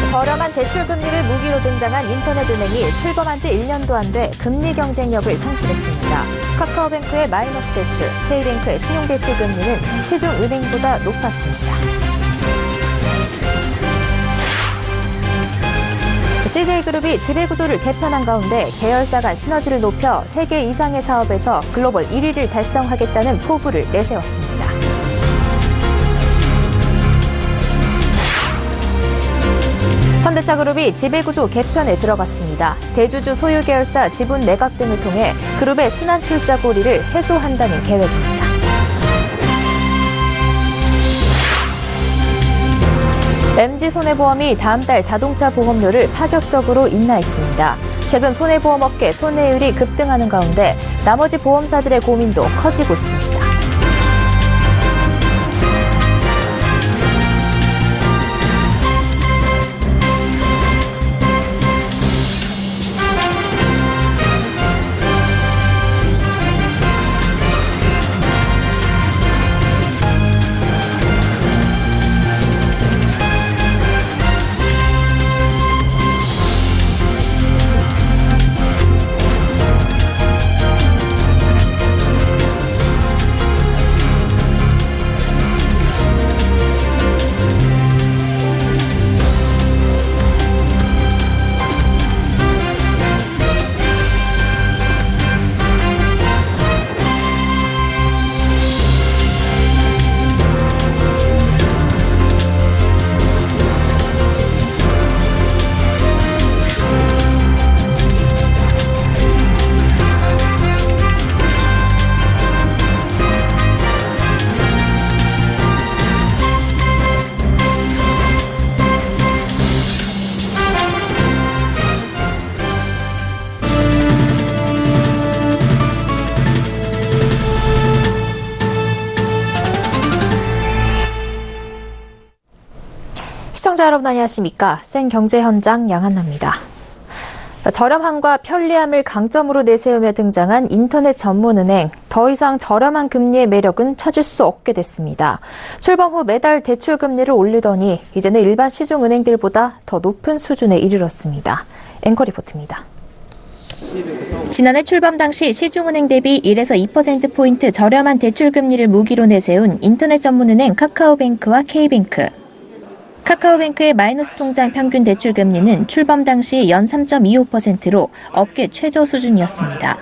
저렴한 대출 금리를 무기로 등장한 인터넷은행이 출범한 지 1년도 안 돼 금리 경쟁력을 상실했습니다. 카카오뱅크의 마이너스 대출, K뱅크의 신용대출 금리는 시중은행보다 높았습니다. CJ그룹이 지배구조를 개편한 가운데 계열사 간 시너지를 높여 3개 이상의 사업에서 글로벌 1위를 달성하겠다는 포부를 내세웠습니다. 현대차그룹이 지배구조 개편에 들어갔습니다. 대주주 소유 계열사 지분 매각 등을 통해 그룹의 순환 출자 고리를 해소한다는 계획입니다. MG손해보험이 다음 달 자동차 보험료를 파격적으로 인하했습니다. 최근 손해보험업계 손해율이 급등하는 가운데 나머지 보험사들의 고민도 커지고 있습니다. 시청자 여러분 안녕하십니까? 생경제현장 양한나입니다. 저렴함과 편리함을 강점으로 내세우며 등장한 인터넷 전문은행. 더 이상 저렴한 금리의 매력은 찾을 수 없게 됐습니다. 출범 후 매달 대출 금리를 올리더니 이제는 일반 시중은행들보다 더 높은 수준에 이르렀습니다. 앵커 리포트입니다. 지난해 출범 당시 시중은행 대비 1에서 2%포인트 저렴한 대출 금리를 무기로 내세운 인터넷 전문은행 카카오뱅크와 K뱅크. 카카오뱅크의 마이너스 통장 평균 대출 금리는 출범 당시 연 3.25%로 업계 최저 수준이었습니다.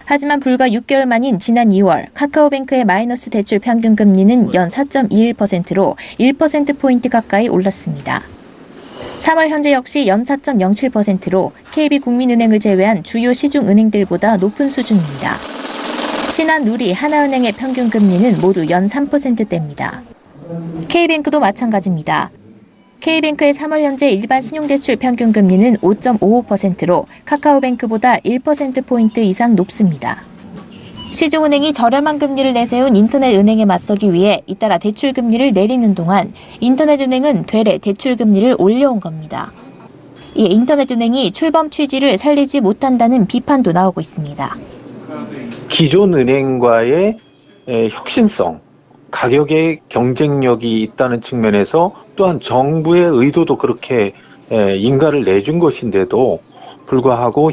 하지만 불과 6개월 만인 지난 2월 카카오뱅크의 마이너스 대출 평균 금리는 연 4.21%로 1%포인트 가까이 올랐습니다. 3월 현재 역시 연 4.07%로 KB국민은행을 제외한 주요 시중은행들보다 높은 수준입니다. 신한, 누리, 하나은행의 평균 금리는 모두 연 3%대입니다. K뱅크도 마찬가지입니다. K뱅크의 3월 현재 일반 신용대출 평균 금리는 5.55%로 카카오뱅크보다 1%포인트 이상 높습니다. 시중은행이 저렴한 금리를 내세운 인터넷 은행에 맞서기 위해 잇따라 대출 금리를 내리는 동안 인터넷 은행은 되레 대출 금리를 올려온 겁니다. 이에 인터넷 은행이 출범 취지를 살리지 못한다는 비판도 나오고 있습니다. 기존 은행과의 혁신성, 가격의 경쟁력이 있다는 측면에서 또한 정부의 의도도 그렇게 인가를 내준 것인데도 불구하고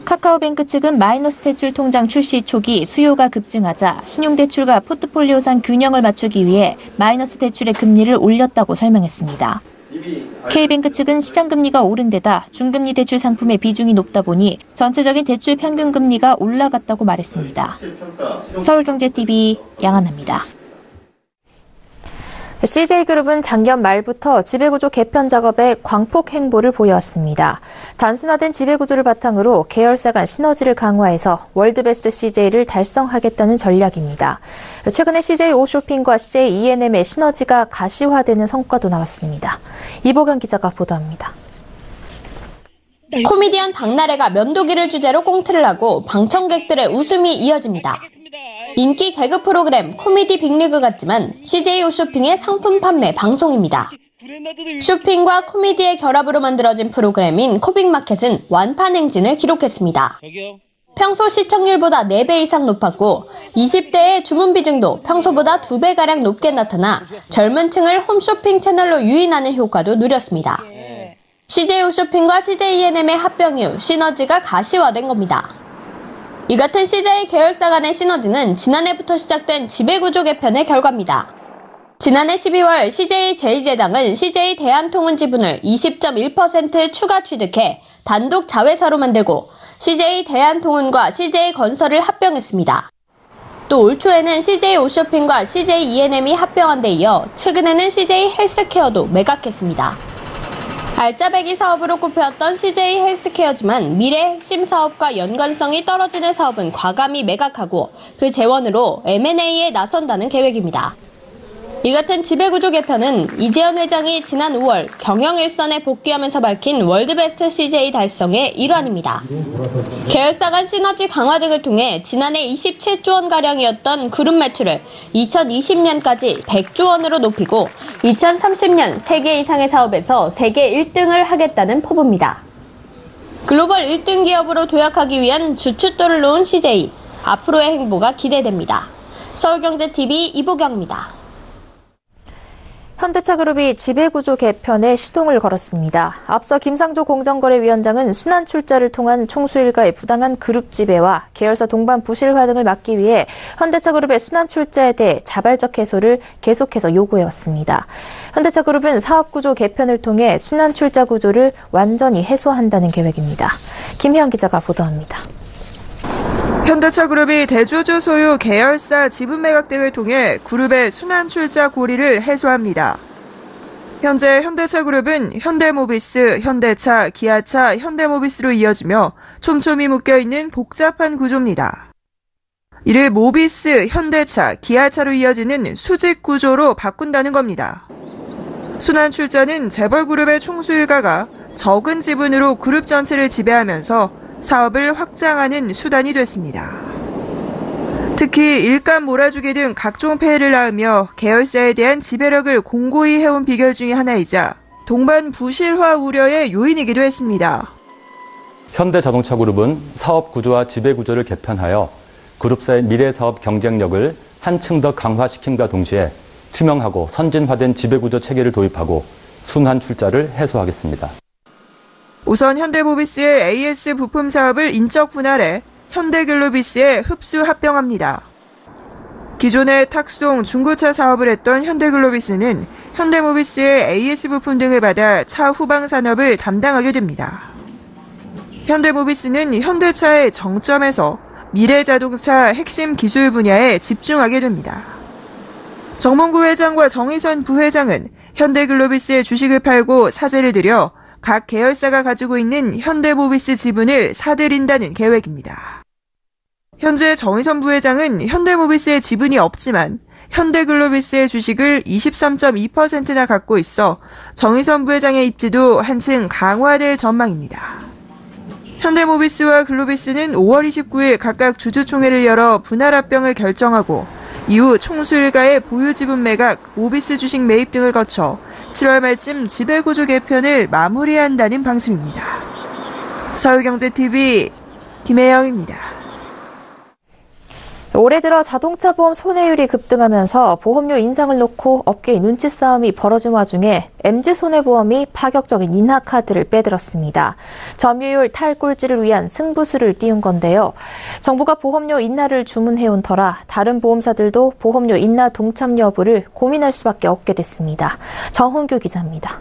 카카오뱅크 측은 마이너스 대출 통장 출시 초기 수요가 급증하자 신용대출과 포트폴리오상 균형을 맞추기 위해 마이너스 대출의 금리를 올렸다고 설명했습니다. K뱅크 측은 시장금리가 오른 데다 중금리 대출 상품의 비중이 높다 보니 전체적인 대출 평균 금리가 올라갔다고 말했습니다. 서울경제TV 양한나입니다. CJ그룹은 작년 말부터 지배구조 개편 작업에 광폭 행보를 보여왔습니다. 단순화된 지배구조를 바탕으로 계열사 간 시너지를 강화해서 월드베스트 CJ를 달성하겠다는 전략입니다. 최근에 CJ 오쇼핑과 CJ E&M의 시너지가 가시화되는 성과도 나왔습니다. 이보경 기자가 보도합니다. 코미디언 박나래가 면도기를 주제로 꽁트를 하고 방청객들의 웃음이 이어집니다. 인기 개그 프로그램 코미디 빅리그 같지만 CJ 홈쇼핑의 상품 판매 방송입니다. 쇼핑과 코미디의 결합으로 만들어진 프로그램인 코빅마켓은 완판 행진을 기록했습니다. 평소 시청률보다 4배 이상 높았고 20대의 주문 비중도 평소보다 2배가량 높게 나타나 젊은 층을 홈쇼핑 채널로 유인하는 효과도 누렸습니다. CJ 홈쇼핑과 CJ E&M의 합병 이후 시너지가 가시화된 겁니다. 이 같은 CJ 계열사 간의 시너지는 지난해부터 시작된 지배구조 개편의 결과입니다. 지난해 12월 CJ 제2제당은 CJ 대한통운 지분을 20.1% 추가 취득해 단독 자회사로 만들고 CJ 대한통운과 CJ 건설을 합병했습니다. 또 올 초에는 CJ 홈쇼핑과 CJ E&M이 합병한 데 이어 최근에는 CJ 헬스케어도 매각했습니다. 알짜배기 사업으로 꼽혔던 CJ 헬스케어지만 미래 핵심 사업과 연관성이 떨어지는 사업은 과감히 매각하고 그 재원으로 M&A에 나선다는 계획입니다. 이 같은 지배구조 개편은 이재현 회장이 지난 5월 경영일선에 복귀하면서 밝힌 월드베스트 CJ 달성의 일환입니다. 계열사 간 시너지 강화 등을 통해 지난해 27조 원가량이었던 그룹 매출을 2020년까지 100조 원으로 높이고 2030년 3개 이상의 사업에서 세계 1등을 하겠다는 포부입니다. 글로벌 1등 기업으로 도약하기 위한 주춧돌을 놓은 CJ. 앞으로의 행보가 기대됩니다. 서울경제TV 이보경입니다. 현대차그룹이 지배구조 개편에 시동을 걸었습니다. 앞서 김상조 공정거래위원장은 순환출자를 통한 총수일가의 부당한 그룹 지배와 계열사 동반 부실화 등을 막기 위해 현대차그룹의 순환출자에 대해 자발적 해소를 계속해서 요구해왔습니다. 현대차그룹은 사업구조 개편을 통해 순환출자 구조를 완전히 해소한다는 계획입니다. 김혜영 기자가 보도합니다. 현대차그룹이 대주주 소유 계열사 지분 매각 등을 통해 그룹의 순환출자 고리를 해소합니다. 현재 현대차그룹은 현대모비스, 현대차, 기아차, 현대모비스로 이어지며 촘촘히 묶여있는 복잡한 구조입니다. 이를 모비스, 현대차, 기아차로 이어지는 수직 구조로 바꾼다는 겁니다. 순환출자는 재벌그룹의 총수일가가 적은 지분으로 그룹 전체를 지배하면서 사업을 확장하는 수단이 됐습니다. 특히 일감 몰아주기 등 각종 폐해를 낳으며 계열사에 대한 지배력을 공고히 해온 비결 중의 하나이자 동반 부실화 우려의 요인이기도 했습니다. 현대자동차그룹은 사업 구조와 지배 구조를 개편하여 그룹사의 미래 사업 경쟁력을 한층 더 강화시킴과 동시에 투명하고 선진화된 지배 구조 체계를 도입하고 순환 출자를 해소하겠습니다. 우선 현대모비스의 AS 부품 사업을 인적 분할해 현대글로비스에 흡수 합병합니다. 기존의 탁송, 중고차 사업을 했던 현대글로비스는 현대모비스의 AS 부품 등을 받아 차 후방 산업을 담당하게 됩니다. 현대모비스는 현대차의 정점에서 미래자동차 핵심 기술 분야에 집중하게 됩니다. 정몽구 회장과 정의선 부회장은 현대글로비스의 주식을 팔고 사재를 들여 각 계열사가 가지고 있는 현대모비스 지분을 사들인다는 계획입니다. 현재 정의선 부회장은 현대모비스의 지분이 없지만 현대글로비스의 주식을 23.2%나 갖고 있어 정의선 부회장의 입지도 한층 강화될 전망입니다. 현대모비스와 글로비스는 5월 29일 각각 주주총회를 열어 분할 합병을 결정하고 이후 총수일가의 보유 지분 매각, 모비스 주식 매입 등을 거쳐 7월 말쯤 지배구조 개편을 마무리한다는 방침입니다. 서울경제TV 김혜영입니다. 올해 들어 자동차 보험 손해율이 급등하면서 보험료 인상을 놓고 업계의 눈치 싸움이 벌어진 와중에 MG손해보험이 파격적인 인하 카드를 빼들었습니다. 점유율 탈꼴찌를 위한 승부수를 띄운 건데요. 정부가 보험료 인하를 주문해온 터라 다른 보험사들도 보험료 인하 동참 여부를 고민할 수밖에 없게 됐습니다. 정훈규 기자입니다.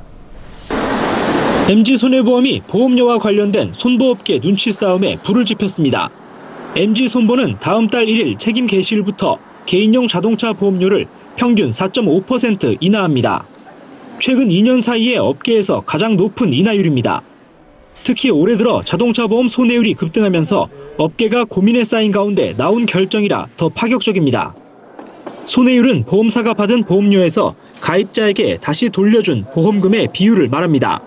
MG손해보험이 보험료와 관련된 손보업계 눈치 싸움에 불을 지폈습니다. MG손보는 다음 달 1일 책임 개시일부터 개인용 자동차 보험료를 평균 4.5% 인하합니다. 최근 2년 사이에 업계에서 가장 높은 인하율입니다. 특히 올해 들어 자동차 보험 손해율이 급등하면서 업계가 고민에 쌓인 가운데 나온 결정이라 더 파격적입니다. 손해율은 보험사가 받은 보험료에서 가입자에게 다시 돌려준 보험금의 비율을 말합니다.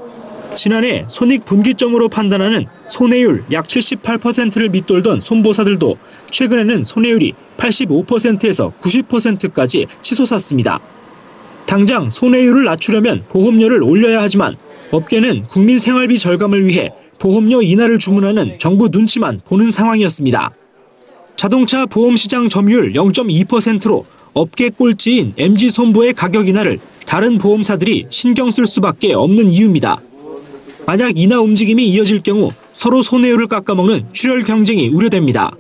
지난해 손익분기점으로 판단하는 손해율 약 78%를 밑돌던 손보사들도 최근에는 손해율이 85%에서 90%까지 치솟았습니다. 당장 손해율을 낮추려면 보험료를 올려야 하지만 업계는 국민 생활비 절감을 위해 보험료 인하를 주문하는 정부 눈치만 보는 상황이었습니다. 자동차 보험시장 점유율 0.2%로 업계 꼴찌인 MG손보의 가격 인하를 다른 보험사들이 신경 쓸 수밖에 없는 이유입니다. 만약 인하 움직임이 이어질 경우 서로 손해율을 깎아먹는 출혈 경쟁이 우려됩니다.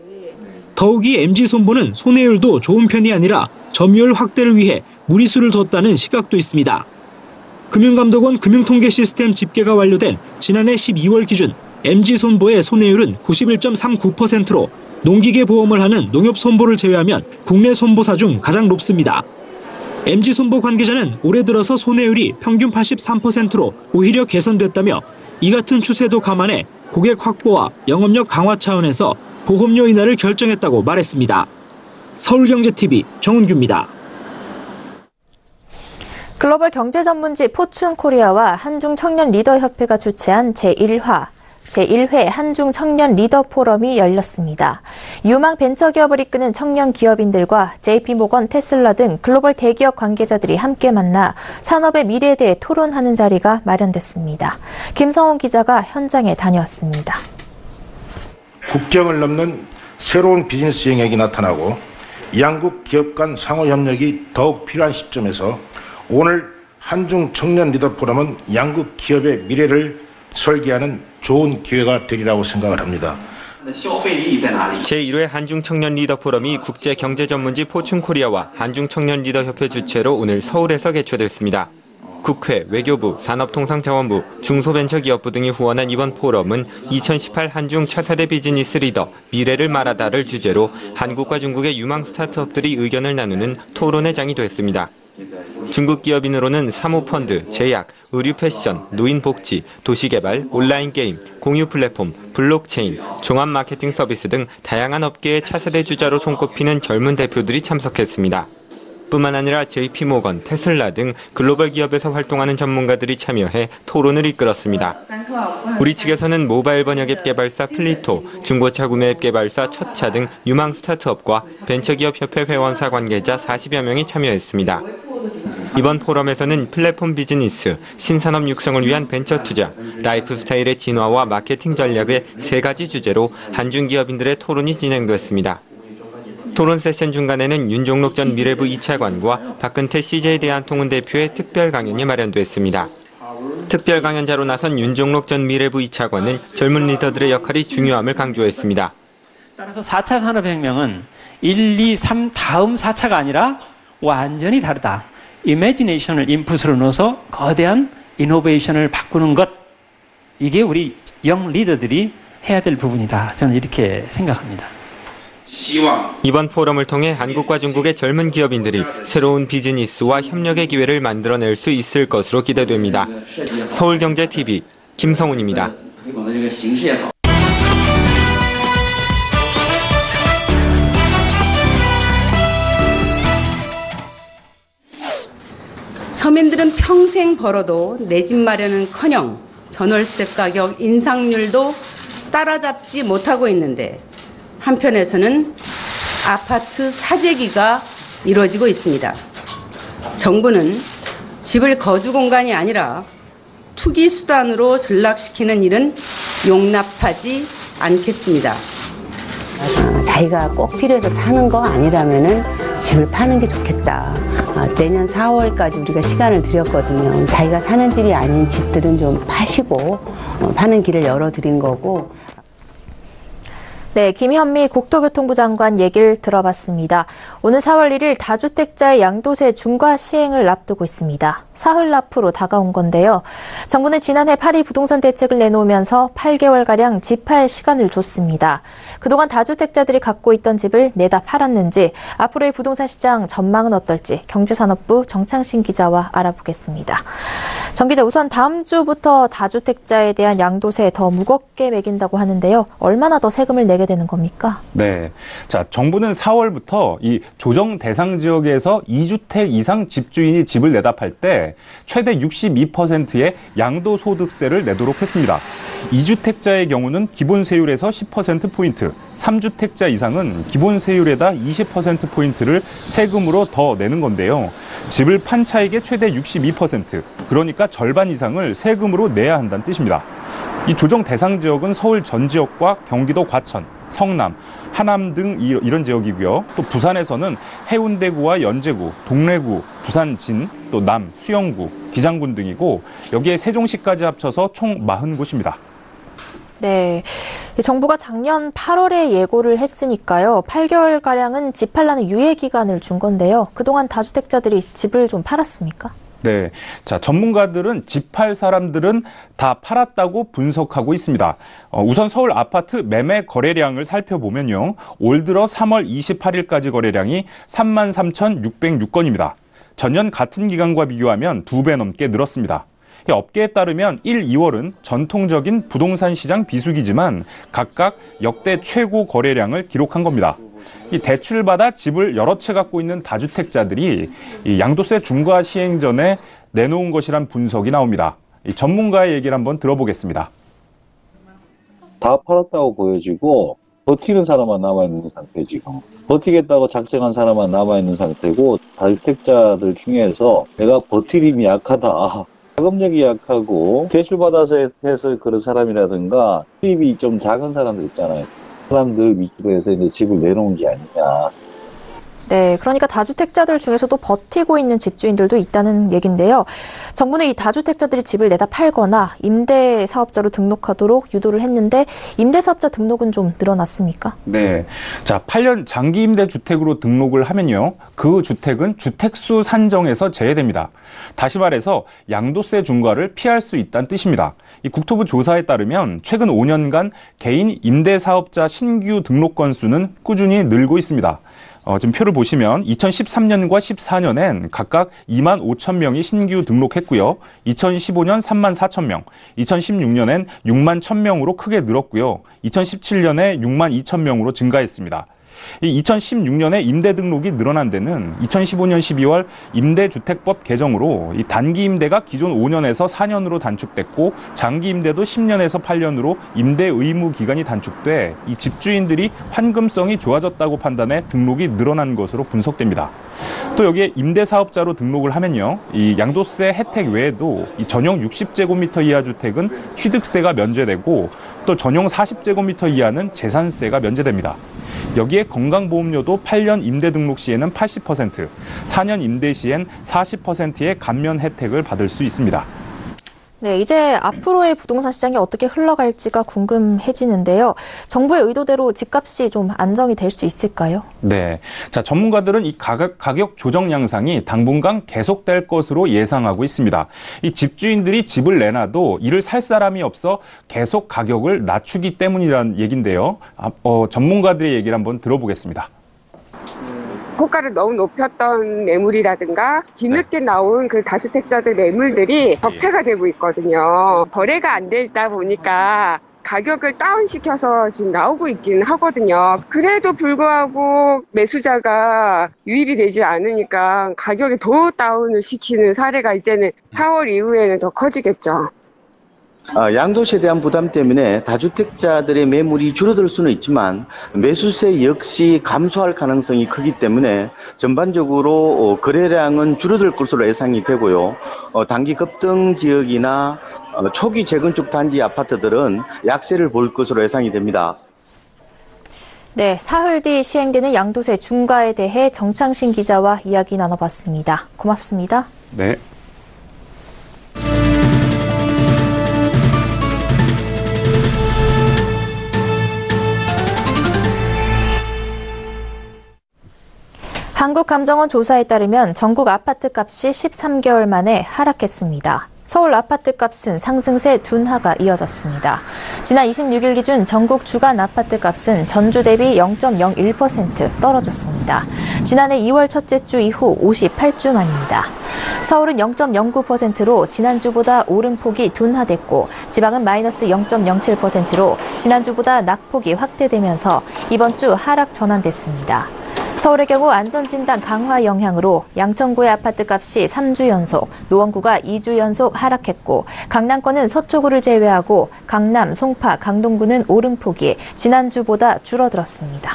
더욱이 MG손보는 손해율도 좋은 편이 아니라 점유율 확대를 위해 무리수를 뒀다는 시각도 있습니다. 금융감독원 금융통계시스템 집계가 완료된 지난해 12월 기준 MG손보의 손해율은 91.39%로 농기계 보험을 하는 농협손보를 제외하면 국내 손보사 중 가장 높습니다. MG손보 관계자는 올해 들어서 손해율이 평균 83%로 오히려 개선됐다며 이 같은 추세도 감안해 고객 확보와 영업력 강화 차원에서 보험료 인하를 결정했다고 말했습니다. 서울경제TV 정은규입니다. 글로벌 경제 전문지 포춘코리아와 한중청년리더협회가 주최한 제1회 한중청년 리더 포럼이 열렸습니다. 유망 벤처기업을 이끄는 청년 기업인들과 JP모건, 테슬라 등 글로벌 대기업 관계자들이 함께 만나 산업의 미래에 대해 토론하는 자리가 마련됐습니다. 김성훈 기자가 현장에 다녀왔습니다. 국경을 넘는 새로운 비즈니스 영역이 나타나고 양국 기업 간 상호 협력이 더욱 필요한 시점에서 오늘 한중 청년 리더 포럼은 양국 기업의 미래를 설계하는 좋은 기회가 되리라고 생각을 합니다. 제1회 한중청년 리더 포럼이 국제경제전문지 포춘코리아와 한중청년리더협회 주최로 오늘 서울에서 개최됐습니다. 국회, 외교부, 산업통상자원부, 중소벤처기업부 등이 후원한 이번 포럼은 2018 한중 차세대 비즈니스 리더 미래를 말하다를 주제로 한국과 중국의 유망 스타트업들이 의견을 나누는 토론회 장이 됐습니다. 중국 기업인으로는 사모펀드, 제약, 의류 패션, 노인복지, 도시개발, 온라인 게임, 공유 플랫폼, 블록체인, 종합 마케팅 서비스 등 다양한 업계의 차세대 주자로 손꼽히는 젊은 대표들이 참석했습니다. 뿐만 아니라 JP모건, 테슬라 등 글로벌 기업에서 활동하는 전문가들이 참여해 토론을 이끌었습니다. 우리 측에서는 모바일 번역 앱 개발사 플리토, 중고차 구매 앱 개발사 첫차 등 유망 스타트업과 벤처기업협회 회원사 관계자 40여 명이 참여했습니다. 이번 포럼에서는 플랫폼 비즈니스, 신산업 육성을 위한 벤처 투자, 라이프 스타일의 진화와 마케팅 전략의 3가지 주제로 한중 기업인들의 토론이 진행됐습니다. 토론 세션 중간에는 윤종록 전 미래부 2차관과 박근태 CJ대한통운 대표의 특별 강연이 마련됐습니다. 특별 강연자로 나선 윤종록 전 미래부 2차관은 젊은 리더들의 역할이 중요함을 강조했습니다. 따라서 4차 산업혁명은 1, 2, 3 다음 4차가 아니라 완전히 다르다. 이미지네이션을 인풋으로 넣어서 거대한 이노베이션을 바꾸는 것. 이게 우리 영 리더들이 해야 될 부분이다. 저는 이렇게 생각합니다. 이번 포럼을 통해 한국과 중국의 젊은 기업인들이 새로운 비즈니스와 협력의 기회를 만들어낼 수 있을 것으로 기대됩니다. 서울경제TV 김성훈입니다. 서민들은 평생 벌어도 내 집 마련은커녕 전월세 가격 인상률도 따라잡지 못하고 있는데 한편에서는 아파트 사재기가 이루어지고 있습니다. 정부는 집을 거주 공간이 아니라 투기 수단으로 전락시키는 일은 용납하지 않겠습니다. 자기가 꼭 필요해서 사는 거 아니라면은 집을 파는 게 좋겠다. 내년 4월까지 우리가 시간을 드렸거든요. 자기가 사는 집이 아닌 집들은 좀 파시고 파는 길을 열어드린 거고. 네, 김현미 국토교통부 장관 얘기를 들어봤습니다. 오는 4월 1일 다주택자의 양도세 중과 시행을 앞두고 있습니다. 사흘 앞으로 다가온 건데요. 정부는 지난해 파리 부동산 대책을 내놓으면서 8개월가량 집할 시간을 줬습니다. 그동안 다주택자들이 갖고 있던 집을 내다 팔았는지, 앞으로의 부동산 시장 전망은 어떨지 경제산업부 정창신 기자와 알아보겠습니다. 정 기자, 우선 다음 주부터 다주택자에 대한 양도세 더 무겁게 매긴다고 하는데요. 얼마나 더 세금을 내게 되는 겁니까? 네. 자, 정부는 4월부터 이 조정 대상 지역에서 2주택 이상 집주인이 집을 내다 팔 때 최대 62%의 양도소득세를 내도록 했습니다. 2주택자의 경우는 기본세율에서 10%포인트, 3주택자 이상은 기본세율에다 20%포인트를 세금으로 더 내는 건데요. 집을 판 차익의 최대 62%, 그러니까 절반 이상을 세금으로 내야 한다는 뜻입니다. 이 조정 대상 지역은 서울 전 지역과 경기도 과천, 성남, 하남 등 이런 지역이고요. 또 부산에서는 해운대구와 연제구, 동래구, 부산 진, 또 남, 수영구, 기장군 등이고 여기에 세종시까지 합쳐서 총 40곳입니다. 네, 정부가 작년 8월에 예고를 했으니까요. 8개월가량은 집 팔라는 유예 기간을 준 건데요. 그동안 다주택자들이 집을 좀 팔았습니까? 네. 자, 전문가들은 집 팔 사람들은 다 팔았다고 분석하고 있습니다. 우선 서울 아파트 매매 거래량을 살펴보면요. 올 들어 3월 28일까지 거래량이 33,606건입니다. 전년 같은 기간과 비교하면 2배 넘게 늘었습니다. 업계에 따르면 1, 2월은 전통적인 부동산 시장 비수기지만 각각 역대 최고 거래량을 기록한 겁니다. 이 대출받아 집을 여러 채 갖고 있는 다주택자들이 이 양도세 중과 시행 전에 내놓은 것이란 분석이 나옵니다. 이 전문가의 얘기를 한번 들어보겠습니다. 다 팔았다고 보여지고 버티는 사람만 남아있는 상태 지금. 버티겠다고 작정한 사람만 남아있는 상태고 다주택자들 중에서 내가 버틸 힘이 약하다. 자금력이 약하고 대출받아서 해서 그런 사람이라든가 수입이 좀 작은 사람들 있잖아요. 사람들 위주로 해서 이제 집을 내놓은 게 아니냐. 네, 그러니까 다주택자들 중에서도 버티고 있는 집주인들도 있다는 얘긴데요. 정부는 이 다주택자들이 집을 내다 팔거나 임대사업자로 등록하도록 유도를 했는데 임대사업자 등록은 좀 늘어났습니까? 네. 자, 8년 장기임대주택으로 등록을 하면요. 그 주택은 주택수 산정에서 제외됩니다. 다시 말해서 양도세 중과를 피할 수 있다는 뜻입니다. 이 국토부 조사에 따르면 최근 5년간 개인 임대사업자 신규 등록 건수는 꾸준히 늘고 있습니다. 지금 표를 보시면 2013년과 14년엔 각각 2만 5천 명이 신규 등록했고요. 2015년 3만 4천 명, 2016년엔 6만 1천 명으로 크게 늘었고요. 2017년에 6만 2천 명으로 증가했습니다. 이 2016년에 임대 등록이 늘어난 데는 2015년 12월 임대주택법 개정으로 이 단기 임대가 기존 5년에서 4년으로 단축됐고 장기 임대도 10년에서 8년으로 임대 의무 기간이 단축돼 이 집주인들이 환금성이 좋아졌다고 판단해 등록이 늘어난 것으로 분석됩니다. 또 여기에 임대사업자로 등록을 하면요. 이 양도세 혜택 외에도 이 전용 60제곱미터 이하 주택은 취득세가 면제되고 또 전용 40제곱미터 이하는 재산세가 면제됩니다. 여기에 건강보험료도 8년 임대 등록 시에는 80%, 4년 임대 시엔 40%의 감면 혜택을 받을 수 있습니다. 네, 이제 앞으로의 부동산 시장이 어떻게 흘러갈지가 궁금해지는데요. 정부의 의도대로 집값이 좀 안정이 될 수 있을까요? 네. 자, 전문가들은 이 가격 조정 양상이 당분간 계속될 것으로 예상하고 있습니다. 이 집주인들이 집을 내놔도 이를 살 사람이 없어 계속 가격을 낮추기 때문이라는 얘기인데요. 전문가들의 얘기를 한번 들어보겠습니다. 호가를 너무 높였던 매물이라든가 뒤늦게 나온 그 다주택자들 매물들이 격차가 되고 있거든요. 거래가 안 되다 보니까 가격을 다운시켜서 지금 나오고 있기는 하거든요. 그래도 불구하고 매수자가 유입이 되지 않으니까 가격이 더 다운을 시키는 사례가 이제는 4월 이후에는 더 커지겠죠. 양도세에 대한 부담 때문에 다주택자들의 매물이 줄어들 수는 있지만 매수세 역시 감소할 가능성이 크기 때문에 전반적으로 거래량은 줄어들 것으로 예상이 되고요. 단기 급등 지역이나 초기 재건축 단지 아파트들은 약세를 볼 것으로 예상이 됩니다. 네, 사흘 뒤 시행되는 양도세 중과에 대해 정창신 기자와 이야기 나눠봤습니다. 고맙습니다. 네. 한국감정원 조사에 따르면 전국 아파트값이 13개월 만에 하락했습니다. 서울 아파트값은 상승세 둔화가 이어졌습니다. 지난 26일 기준 전국 주간 아파트값은 전주 대비 0.01% 떨어졌습니다. 지난해 2월 첫째 주 이후 58주 만입니다. 서울은 0.09%로 지난주보다 오름폭이 둔화됐고 지방은 마이너스 0.07%로 지난주보다 낙폭이 확대되면서 이번 주 하락 전환됐습니다. 서울의 경우 안전진단 강화 영향으로 양천구의 아파트값이 3주 연속, 노원구가 2주 연속 하락했고 강남권은 서초구를 제외하고 강남, 송파, 강동구는 오름폭이 지난주보다 줄어들었습니다.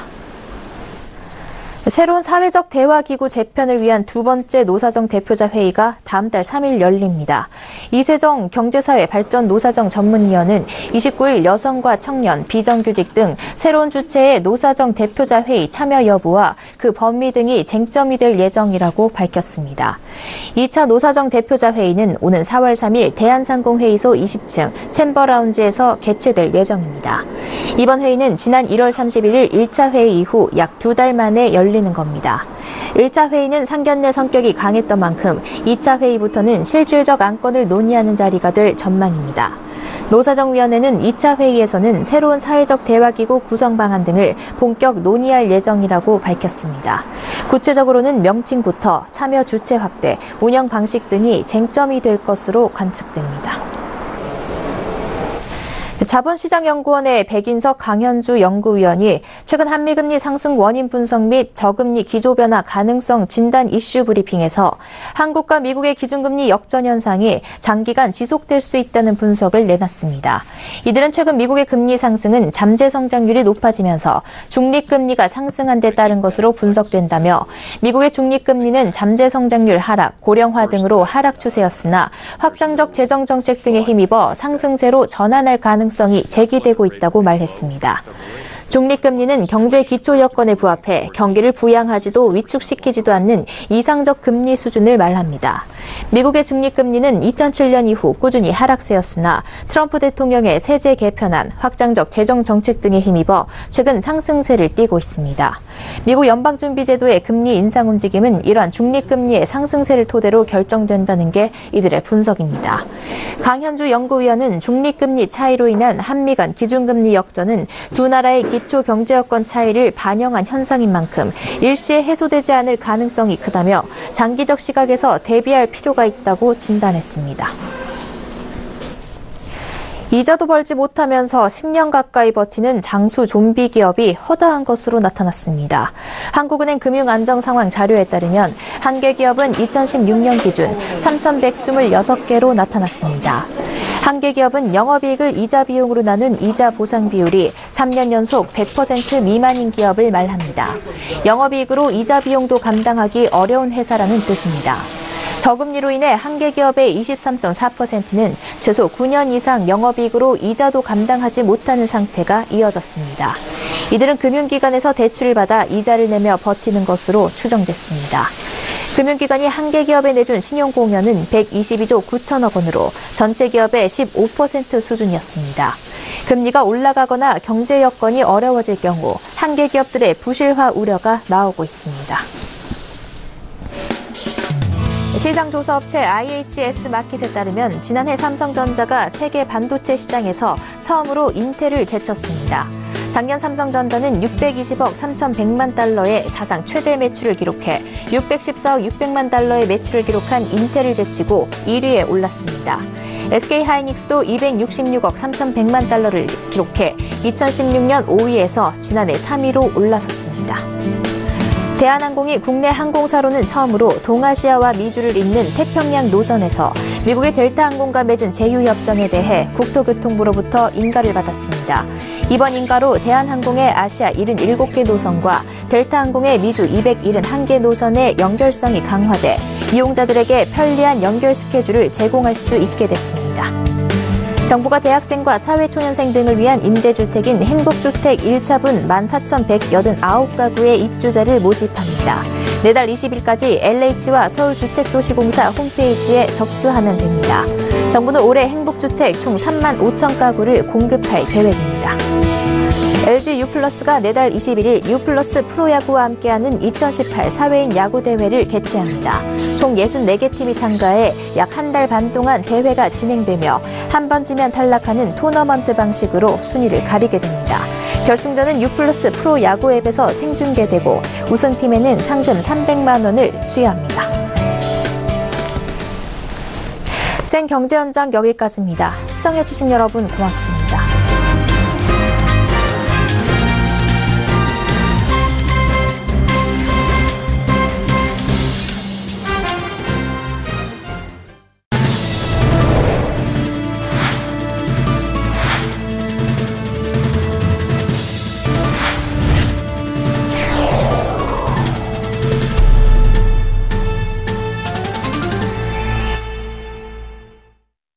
새로운 사회적 대화기구 재편을 위한 두 번째 노사정 대표자 회의가 다음 달 3일 열립니다. 이세정 경제사회발전 노사정 전문위원은 29일 여성과 청년, 비정규직 등 새로운 주체의 노사정 대표자 회의 참여 여부와 그 범위 등이 쟁점이 될 예정이라고 밝혔습니다. 2차 노사정 대표자 회의는 오는 4월 3일 대한상공회의소 20층 챔버라운지에서 개최될 예정입니다. 이번 회의는 지난 1월 31일 1차 회의 이후 약 2달 만에 열리는 겁니다. 1차 회의는 상견례 성격이 강했던 만큼 2차 회의부터는 실질적 안건을 논의하는 자리가 될 전망입니다. 노사정위원회는 2차 회의에서는 새로운 사회적 대화기구 구성 방안 등을 본격 논의할 예정이라고 밝혔습니다. 구체적으로는 명칭부터 참여 주체 확대, 운영 방식 등이 쟁점이 될 것으로 관측됩니다. 자본시장연구원의 백인석 강현주 연구위원이 최근 한미금리 상승 원인 분석 및 저금리 기조변화 가능성 진단 이슈 브리핑에서 한국과 미국의 기준금리 역전 현상이 장기간 지속될 수 있다는 분석을 내놨습니다. 이들은 최근 미국의 금리 상승은 잠재 성장률이 높아지면서 중립금리가 상승한 데 따른 것으로 분석된다며 미국의 중립금리는 잠재 성장률 하락, 고령화 등으로 하락 추세였으나 확장적 재정정책 등에 힘입어 상승세로 전환할 가능성이 제기되고 있다고 말했습니다. 중립금리는 경제 기초 여건에 부합해 경기를 부양하지도 위축시키지도 않는 이상적 금리 수준을 말합니다. 미국의 중립금리는 2007년 이후 꾸준히 하락세였으나 트럼프 대통령의 세제 개편안, 확장적 재정 정책 등에 힘입어 최근 상승세를 띠고 있습니다. 미국 연방준비제도의 금리 인상 움직임은 이러한 중립금리의 상승세를 토대로 결정된다는 게 이들의 분석입니다. 강현주 연구위원은 중립금리 차이로 인한 한미 간 기준금리 역전은 두 나라의 기초 경제 여건 차이를 반영한 현상인 만큼 일시에 해소되지 않을 가능성이 크다며 장기적 시각에서 대비할 필요가 있다고 진단했습니다. 이자도 벌지 못하면서 10년 가까이 버티는 장수 좀비 기업이 허다한 것으로 나타났습니다. 한국은행 금융안정상황 자료에 따르면 한 개 기업은 2016년 기준 3,126개로 나타났습니다. 한 개 기업은 영업이익을 이자 비용으로 나눈 이자 보상 비율이 3년 연속 100% 미만인 기업을 말합니다. 영업이익으로 이자 비용도 감당하기 어려운 회사라는 뜻입니다. 저금리로 인해 한 개 기업의 23.4%는 최소 9년 이상 영업이익으로 이자도 감당하지 못하는 상태가 이어졌습니다. 이들은 금융기관에서 대출을 받아 이자를 내며 버티는 것으로 추정됐습니다. 금융기관이 한 개 기업에 내준 신용공여는 122조 9천억 원으로 전체 기업의 15% 수준이었습니다. 금리가 올라가거나 경제 여건이 어려워질 경우 한 개 기업들의 부실화 우려가 나오고 있습니다. 시장조사업체 IHS 마켓에 따르면 지난해 삼성전자가 세계 반도체 시장에서 처음으로 인텔을 제쳤습니다. 작년 삼성전자는 620억 3,100만 달러의 사상 최대 매출을 기록해 614억 600만 달러의 매출을 기록한 인텔을 제치고 1위에 올랐습니다. SK하이닉스도 266억 3,100만 달러를 기록해 2016년 5위에서 지난해 3위로 올라섰습니다. 대한항공이 국내 항공사로는 처음으로 동아시아와 미주를 잇는 태평양 노선에서 미국의 델타항공과 맺은 제휴협정에 대해 국토교통부로부터 인가를 받았습니다. 이번 인가로 대한항공의 아시아 77개 노선과 델타항공의 미주 271개 노선의 연결성이 강화돼 이용자들에게 편리한 연결 스케줄을 제공할 수 있게 됐습니다. 정부가 대학생과 사회초년생 등을 위한 임대주택인 행복주택 1차분 14,189가구의 입주자를 모집합니다. 내달 20일까지 LH와 서울주택도시공사 홈페이지에 접수하면 됩니다. 정부는 올해 행복주택 총 35,000가구를 공급할 계획입니다. LG U+가 내달 21일 U+ 프로야구와 함께하는 2018 사회인 야구대회를 개최합니다. 총 64개 팀이 참가해 약 한 달 반 동안 대회가 진행되며 한 번 지면 탈락하는 토너먼트 방식으로 순위를 가리게 됩니다. 결승전은 U+ 프로야구 앱에서 생중계되고 우승팀에는 상금 300만 원을 수여합니다. 생경제 현장 여기까지입니다. 시청해주신 여러분 고맙습니다.